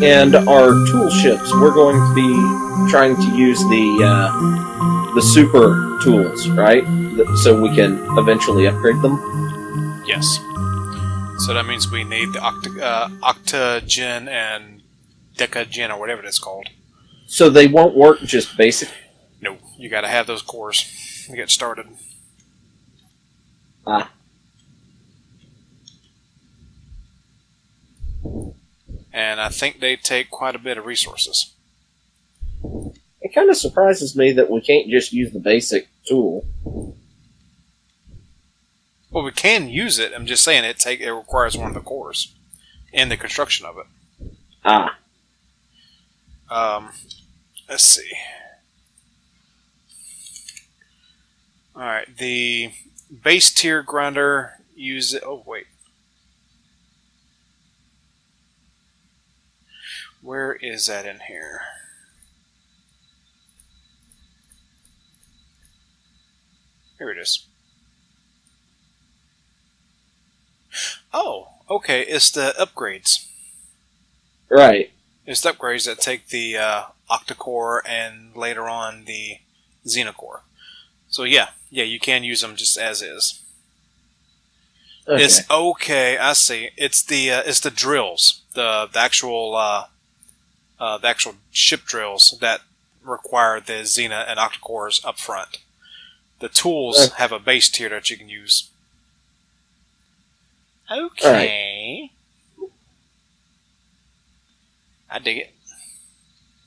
And our tool ships, we're going to be trying to use the super tools, right? So we can eventually upgrade them. Yes. So that means we need the octogen and decagen, or whatever it's called. So they won't work just basic? No, you gotta have those cores to get started. Ah. And I think they take quite a bit of resources. It kind of surprises me that we can't just use the basic tool. Well, we can use it. I'm just saying it requires one of the cores in the construction of it. Ah. Let's see. Alright, the base tier grinder uses... Oh, wait. Where is that in here? Here it is. Oh, okay. It's the upgrades. Right. It's the upgrades that take the octa-core and later on the xenocore. So yeah, you can use them just as is. Okay. It's okay. I see. It's the drills, the actual ship drills that require the Xena and octa-cores up front. The tools have a base tier that you can use. Okay. Right. I dig it.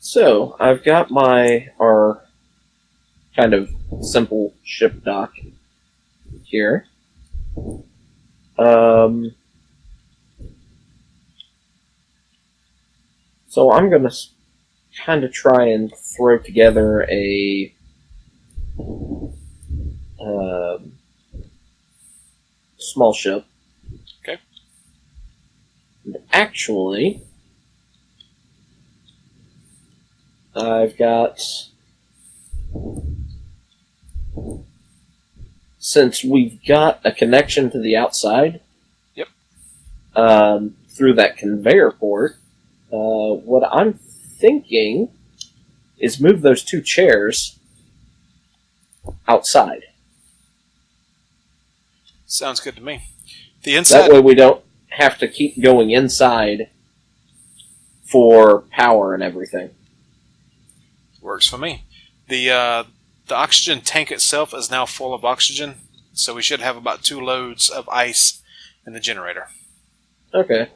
So, I've got our kind of simple ship dock here. So I'm going to kind of try and throw together a small ship. Okay. And actually, I've got... Since we've got a connection to the outside, yep, through that conveyor port, what I'm thinking is move those two chairs outside. Sounds good to me. The inside. That way we don't have to keep going inside for power and everything. Works for me. The oxygen tank itself is now full of oxygen, so we should have about 2 loads of ice in the generator. Okay.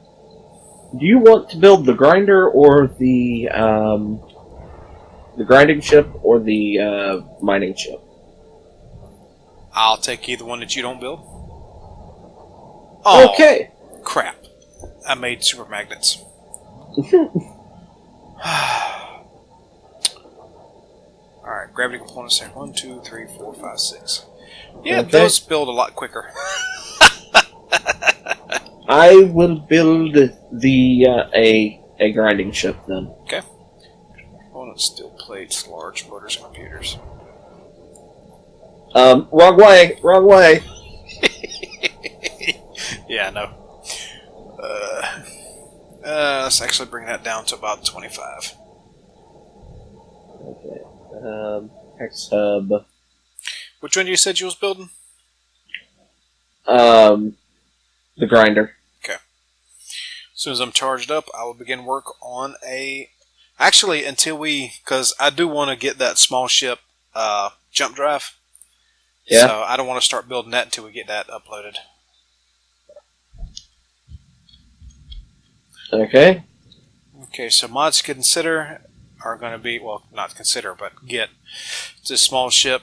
Do you want to build the grinder or the grinding ship or the mining ship? I'll take either one that you don't build. Oh, okay. Crap. I made super magnets. Alright, gravity components here. 1, 2, 3, 4, 5, 6. Yeah, okay. Those build a lot quicker. I will build a grinding ship then. Okay. Components, steel plates, large motors, computers. Wrong way! Wrong way! Yeah, I know. Let's actually bring that down to about 25. Okay. X hub. Which one you said you was building? The grinder. Okay. As soon as I'm charged up, I will begin work on a... Actually, until because I do want to get that small ship jump drive. Yeah. So I don't want to start building that until we get that uploaded. Okay. Okay, so mods to consider are going to be, well, not consider, but get the small ship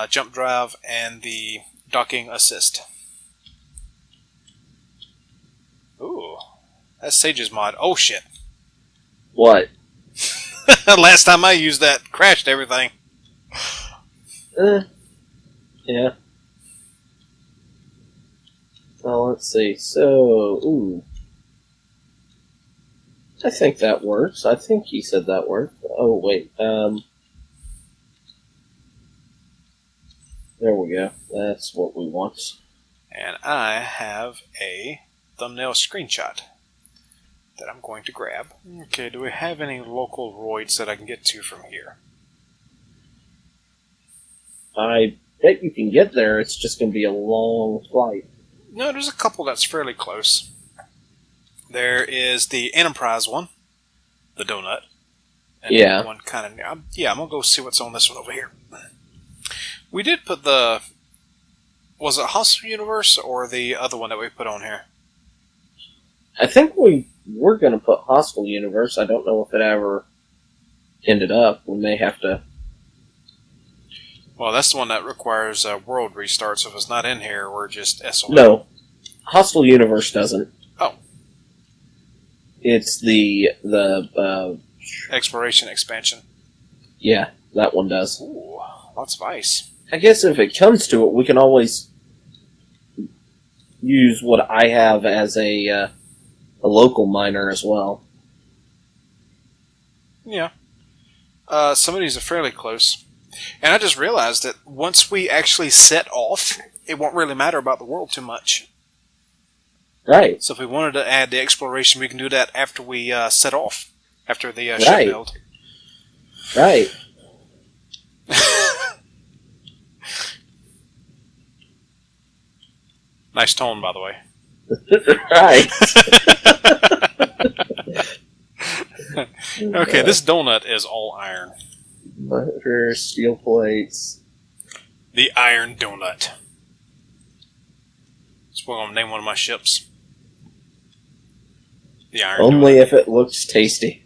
jump drive and the docking assist. Ooh, that's Sage's mod. Oh shit! What? Last time I used that, crashed everything. Yeah. Well, let's see. So, ooh. I think that works. I think he said that worked. Oh, wait. There we go. That's what we want. And I have a thumbnail screenshot. that I'm going to grab. Okay, do we have any local roids that I can get to from here? I bet you can get there. It's just going to be a long flight. No, there's a couple that's fairly close. There is the Enterprise one, the donut. And Yeah. one kind of. Yeah, I'm gonna go see what's on this one over here. We did put the. Was it Hostile Universe or the other one that we put on here? I think we were going to put Hostile Universe. I don't know if it ever ended up. We may have to... Well, that's the one that requires a world restart, so if it's not in here, we're just SOL. No. Hostile Universe doesn't. Oh. It's the Exploration expansion. yeah, that one does. Ooh, lots of ice. I guess if it comes to it, we can always use what I have as a local miner as well. Yeah. Some of these are fairly close. And I just realized that once we actually set off, it won't really matter about the world too much. Right. So if we wanted to add the exploration, we can do that after we set off. After the Right. ship build. Right. Nice tone, by the way. Right. Okay, this donut is all iron. Butter, steel plates. The Iron Donut. That's what I'm going to name one of my ships. The Iron Only Donut. if it looks tasty.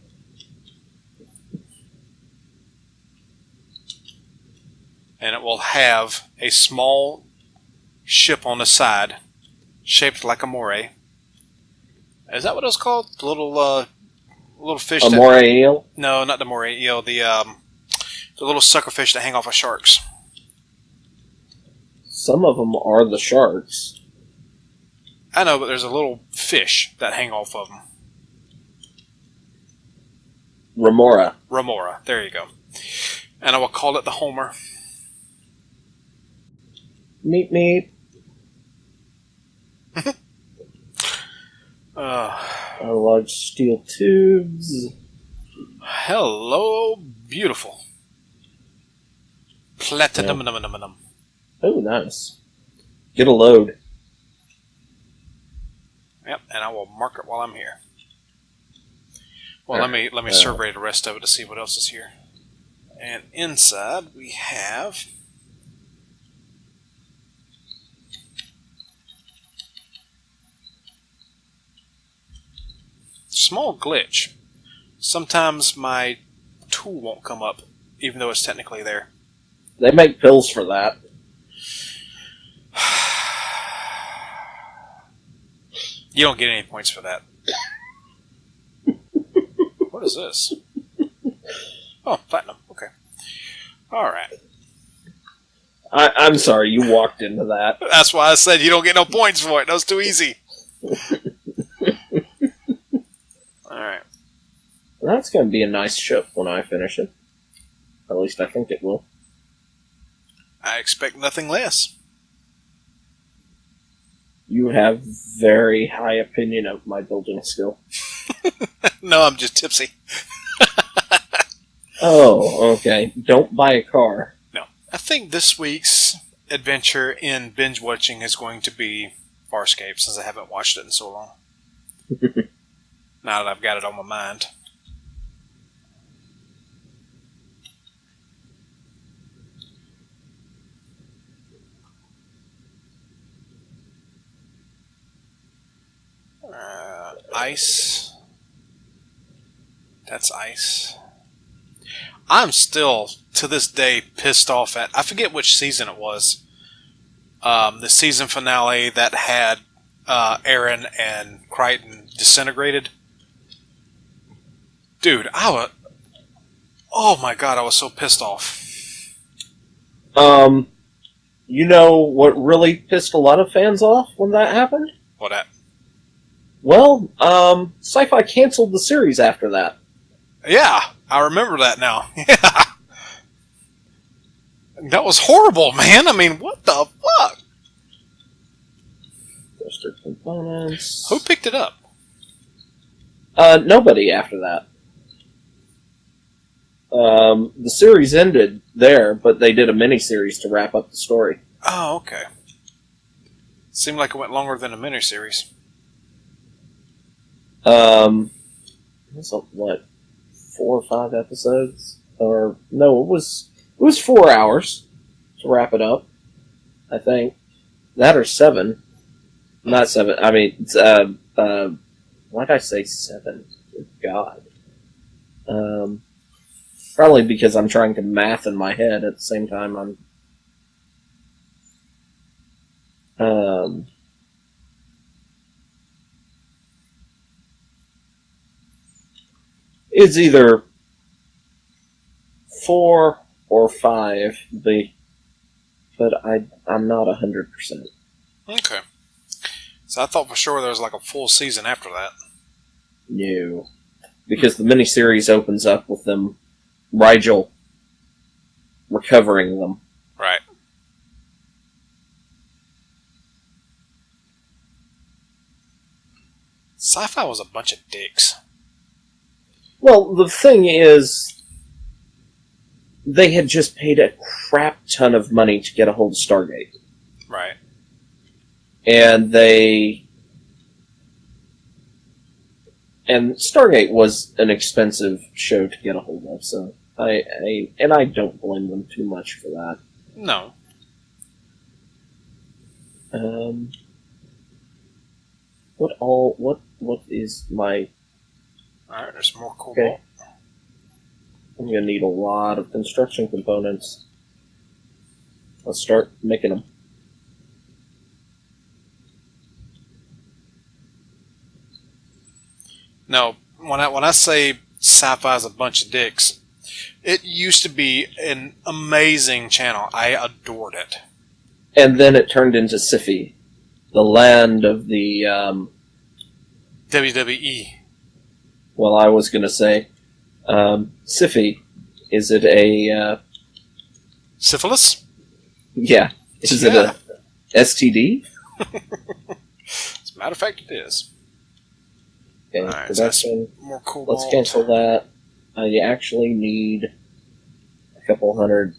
And it will have a small ship on the side, shaped like a moray. Is that what it was called? The little fish. A moray eel? No, not the moray eel. The little suckerfish that hang off of sharks. Some of them are the sharks. I know, but there's a little fish that hang off of them. Remora. Remora. There you go. And I will call it the Homer. Meep meep. Large steel tubes. Hello, beautiful. Platinum. Oh, nice. Get a load. Yep, and I will mark it while I'm here. Well, let me survey the rest of it to see what else is here. And inside we have small glitch. Sometimes my tool won't come up, even though it's technically there. They make pills for that. You don't get any points for that. What is this? Oh, platinum. Okay. Alright. I'm sorry, you walked into that. That's why I said you don't get no points for it. That was too easy. Alright. That's going to be a nice ship when I finish it. At least I think it will. I expect nothing less. You have very high opinion of my building skill. No, I'm just tipsy. Oh, okay. Don't buy a car. No. I think this week's adventure in binge watching is going to be Farscape, since I haven't watched it in so long. Now that I've got it on my mind. Ice. That's ice. I'm still, to this day, pissed off at... I forget which season it was. The season finale that had Aaron and Crichton disintegrated. Dude, oh my god, I was so pissed off. You know what really pissed a lot of fans off when that happened? What that? Well, Sci-Fi canceled the series after that. Yeah, I remember that now. Yeah. That was horrible, man. I mean, what the fuck? Cluster components. Who picked it up? Nobody after that. The series ended there, but they did a miniseries to wrap up the story. Oh, okay. Seemed like it went longer than a miniseries. Was it, what, 4 or 5 episodes? Or no, it was 4 hours to wrap it up. I think that or 7, not 7. I mean, it's, why did I say 7? Good God. Probably because I'm trying to math in my head at the same time I'm. It's either 4 or 5, but I'm not 100%. Okay. So I thought for sure there was like a full season after that. No. Because the miniseries opens up with them, Rigel recovering them. Right. Sci-fi was a bunch of dicks. Well, the thing is, they had just paid a crap ton of money to get a hold of Stargate. Right. And Stargate was an expensive show to get a hold of, so I don't blame them too much for that. No. What is my... Alright, there's more cobalt. Okay. I'm gonna need a lot of construction components. Let's start making them. No, when I say sci-fi is a bunch of dicks, it used to be an amazing channel. I adored it. And then it turned into Sci-fi, the land of the... WWE. Well, I was gonna say, Sci-fi, is it a... Syphilis? Yeah. Is it a STD? As a matter of fact, it is. Okay, Alright, production. so more cobalt. Let's cancel that. You actually need a couple hundred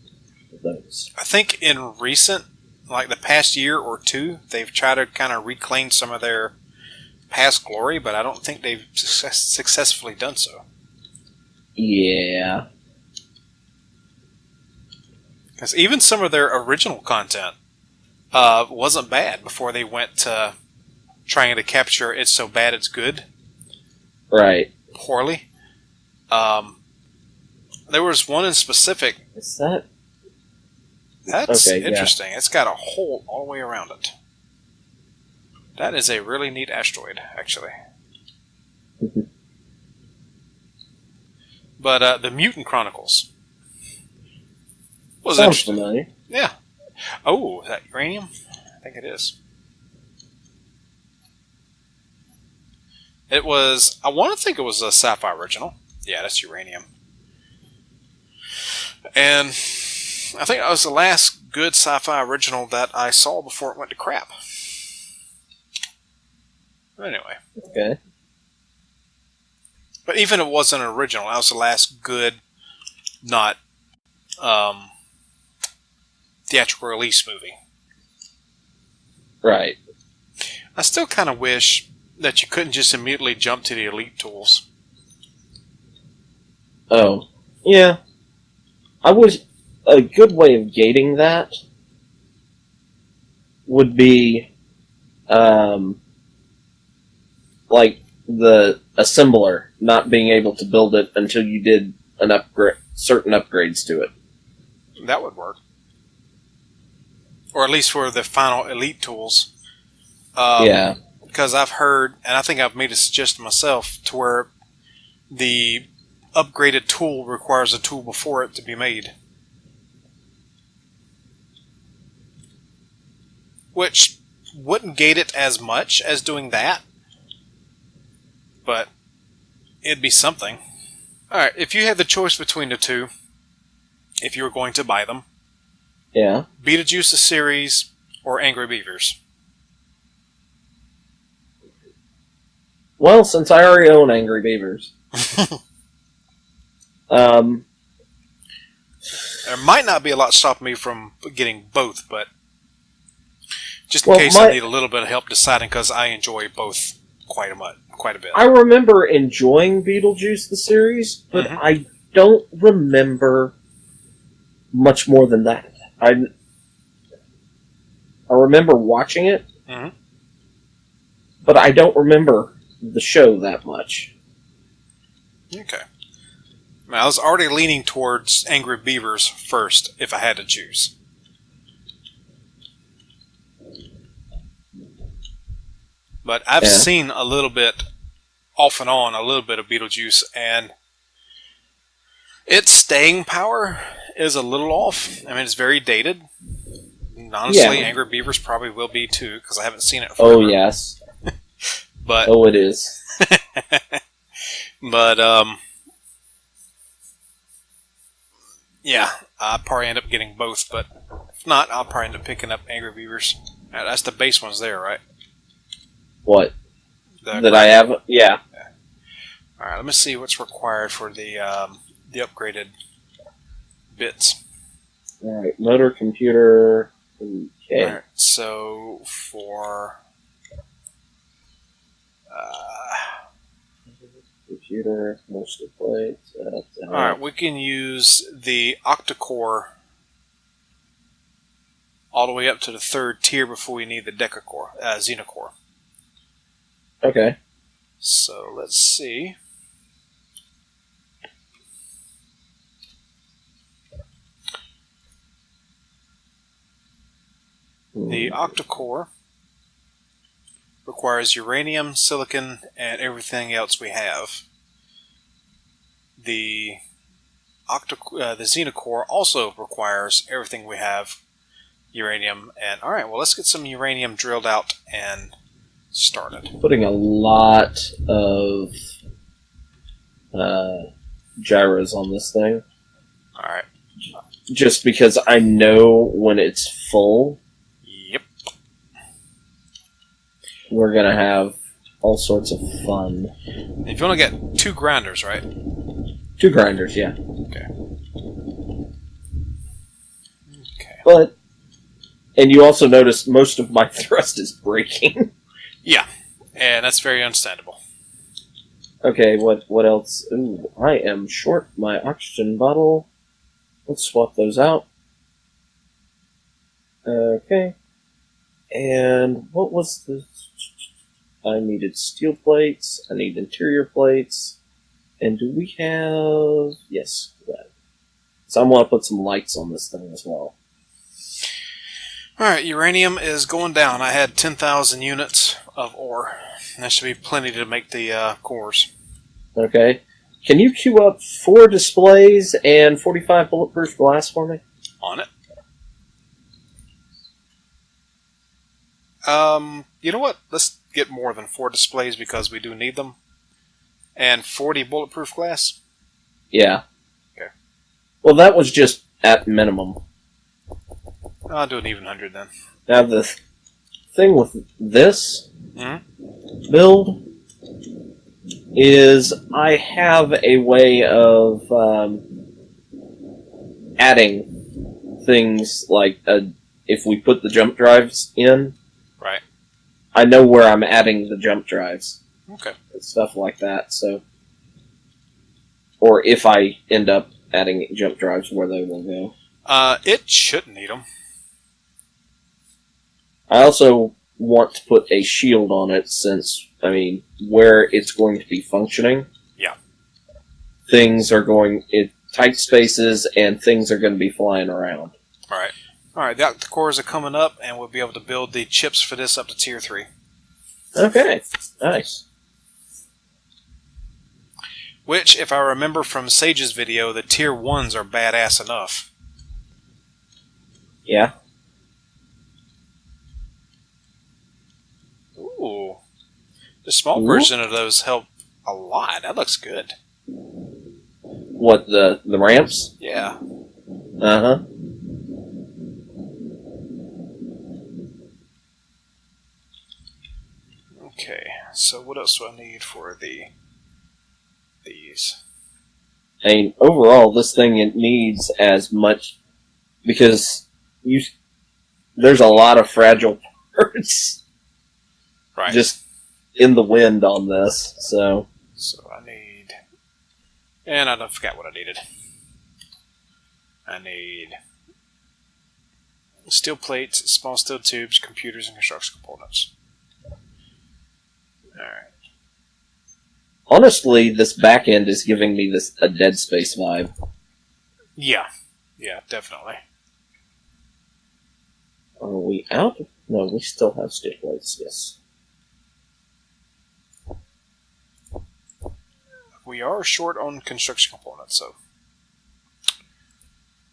of those. I think in recent, like the past year or two, they've tried to kind of reclaim some of their past glory, but I don't think they've successfully done so. Yeah. Because even some of their original content wasn't bad before they went to trying to capture It's So Bad It's Good. Right. Poorly. There was one in specific. Is that... That's okay, interesting. Yeah. It's got a hole all the way around it. That is a really neat asteroid, actually. But the Mutant Chronicles was sounds interesting. familiar. Yeah. Oh, is that uranium? I think it is. It was... I want to think it was a Sci-Fi original. Yeah, that's uranium. And I think that was the last good Sci-Fi original that I saw before it went to crap. Anyway. Okay. But even if it wasn't an original, that was the last good, not theatrical release movie. Right. I still kind of wish that you couldn't just immediately jump to the elite tools. Oh. Yeah. I would... A good way of gating that would be, like the assembler not being able to build it until you did an certain upgrades to it. That would work. Or at least for the final elite tools. Yeah. Because I've heard, and I think I've made a suggestion myself, to where the upgraded tool requires a tool before it to be made. Which wouldn't gate it as much as doing that. But it'd be something. Alright, if you had the choice between the two, if you were going to buy them, Yeah. Beetlejuice the series or Angry Beavers? Well, since I already own Angry Beavers, There might not be a lot stopping me from getting both, but just in case I need a little bit of help deciding, because I enjoy both quite a bit. I remember enjoying Beetlejuice the series, but I don't remember much more than that. I remember watching it, but I don't remember the show that much. Okay. I mean, I was already leaning towards Angry Beavers first, if I had to choose. But I've seen a little bit, off and on, a little bit of Beetlejuice, and its staying power is a little off. I mean, it's very dated. And honestly, Angry Beavers probably will be too, because I haven't seen it forever. Oh, yes. But it is. But, yeah, I'll probably end up getting both, but if not, I'll probably end up picking up Angry Beavers. That's the base ones there, right? What? That I have? Yeah. Alright, let me see what's required for the upgraded bits. Alright, motor, computer. Okay. Alright, so for computer, most of plates. Alright, we can use the octa-core all the way up to the 3rd tier before we need the deca-core, xena-core. Okay. So let's see. The octa-core requires uranium, silicon, and everything else we have. The xena-core also requires everything we have, uranium, and alright, well, let's get some uranium drilled out and started. Putting a lot of gyros on this thing. Alright. Just because I know when it's full, yep, we're going to have all sorts of fun. If you only get 2 grinders, right? 2 grinders, yeah. Okay. But, and you also notice most of my thrust is breaking. Yeah, and that's very understandable. Okay, what else? Ooh, I am short my oxygen bottle. Let's swap those out. Okay. And what was the... I needed steel plates. I need interior plates. And do we have... Yes. So I want to put some lights on this thing as well. Alright, uranium is going down. I had 10,000 units of ore. That should be plenty to make the cores. Okay. Can you queue up 4 displays and 45 bulletproof glass for me? On it. You know what? Let's get more than 4 displays because we do need them. And 40 bulletproof glass? Yeah. Okay. Well, that was just at minimum. I'll do an even 100 then. Now, the thing with this build is I have a way of adding things like if we put the jump drives in, right? I know where I'm adding the jump drives. Okay. And stuff like that. So, or if I end up adding jump drives, where they will go. It shouldn't need them. I also want to put a shield on it since, I mean, where it's going to be functioning. Yeah. Things are going in tight spaces and things are going to be flying around. Alright. Alright, the octa-cores are coming up and we'll be able to build the chips for this up to tier 3. Okay. Nice. Which, if I remember from Sage's video, the tier 1s are badass enough. Yeah. Ooh. The small version of those help a lot. That looks good. What, the ramps? Yeah. Uh-huh. Okay. So what else do I need for these? I mean, overall, this thing it needs as much because there's a lot of fragile parts Right. just in the wind on this. So I need, and I forgot what I needed. I need steel plates, small steel tubes, computers, and construction components. Alright. honestly, this back end is giving me a Dead Space vibe. Yeah, definitely. Are we out? No, we still have steel plates. Yes. We are short on construction components,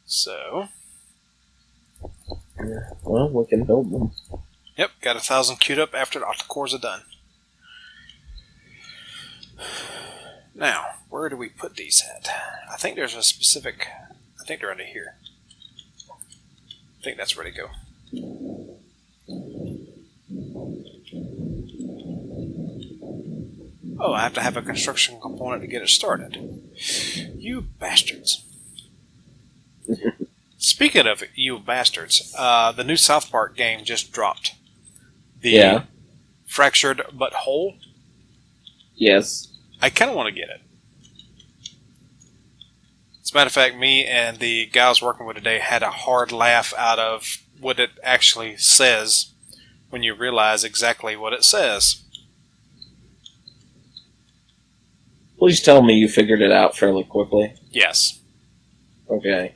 so. Yeah, well, we can build them. Yep, got 1,000 queued up after the octacores are done. Now, where do we put these at? I think there's a specific. I think they're under here. I think that's where they go. Oh, I have to have a construction component to get it started. You bastards. Speaking of you bastards, the new South Park game just dropped. The Fractured But Whole. Yes. I kind of want to get it. As a matter of fact, me and the guy I was working with today had a hard laugh out of what it actually says when you realize exactly what it says. Please tell me you figured it out fairly quickly. Yes. Okay.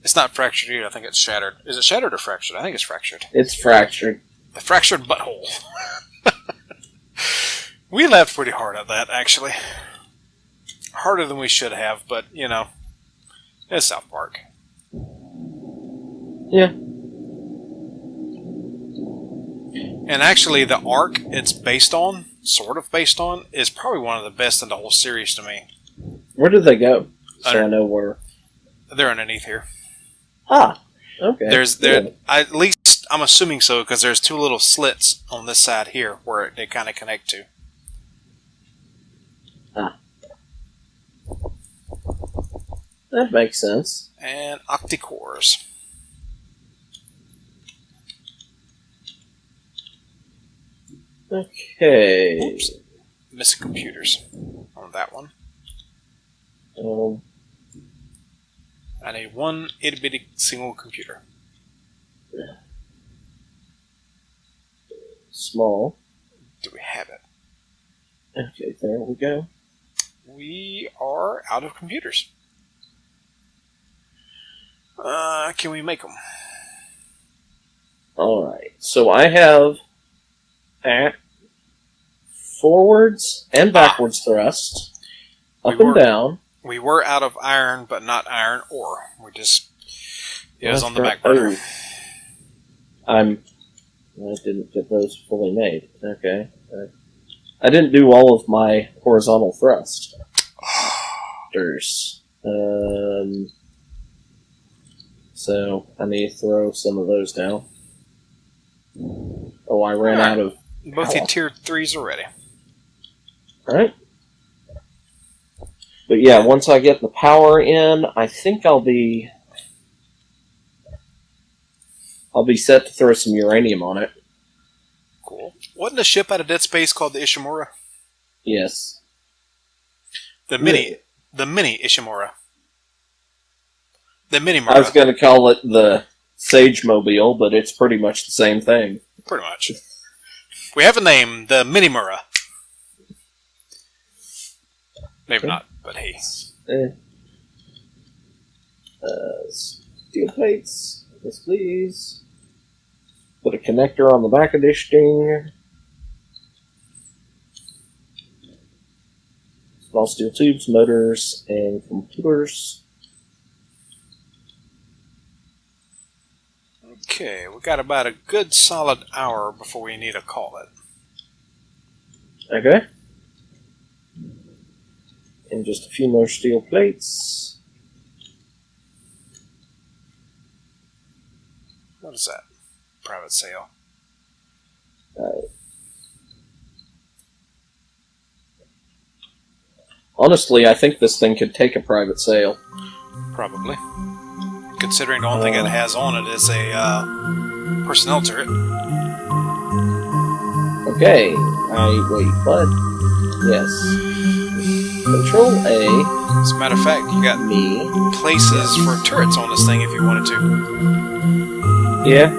It's not fractured either. I think it's shattered. Is it shattered or fractured? I think it's fractured. It's fractured. The fractured butthole. We laughed pretty hard at that, actually. Harder than we should have, but, you know, it's South Park. Yeah. And actually, the arc it's based on, sort of based on, is probably one of the best in the whole series to me. Where did they go? So I know where. They're underneath here. Ah, okay. At least I'm assuming so, because there's two little slits on this side here where they kind of connect to. Ah. That makes sense. And octicores. Okay. Oops. Missing computers on that one. I need one itty-bitty single computer. Small. Do we have it? Okay, there we go. We are out of computers. Can we make them? Alright, so I have forwards and backwards thrust, up and down. We were out of iron, but not iron ore. It was on the back burner. I didn't get those fully made. Okay. I didn't do all of my horizontal thrust. So I need to throw some of those down. Oh, I ran out of both your tier 3s are ready. Alright. But yeah, once I get the power in, I think I'll be set to throw some uranium on it. Cool. Wasn't a ship out of Dead Space called the Ishimura? Yes. The mini Ishimura. The mini I was going to call it the Sage Mobile, but it's pretty much the same thing. Pretty much. We have a name, the Minimura. Maybe not, but hey. Steel plates. Yes, please. Put a connector on the back of this thing. Small steel tubes, motors, and computers. Okay, we got about a good solid hour before we need to call it. Okay. And just a few more steel plates. What is that? Private sale. Honestly, I think this thing could take a private sale. Probably. Considering the only thing it has on it is a personnel turret. Okay. Wait, what? Yes. Control A. As a matter of fact, you got Me. places for turrets on this thing if you wanted to. Yeah.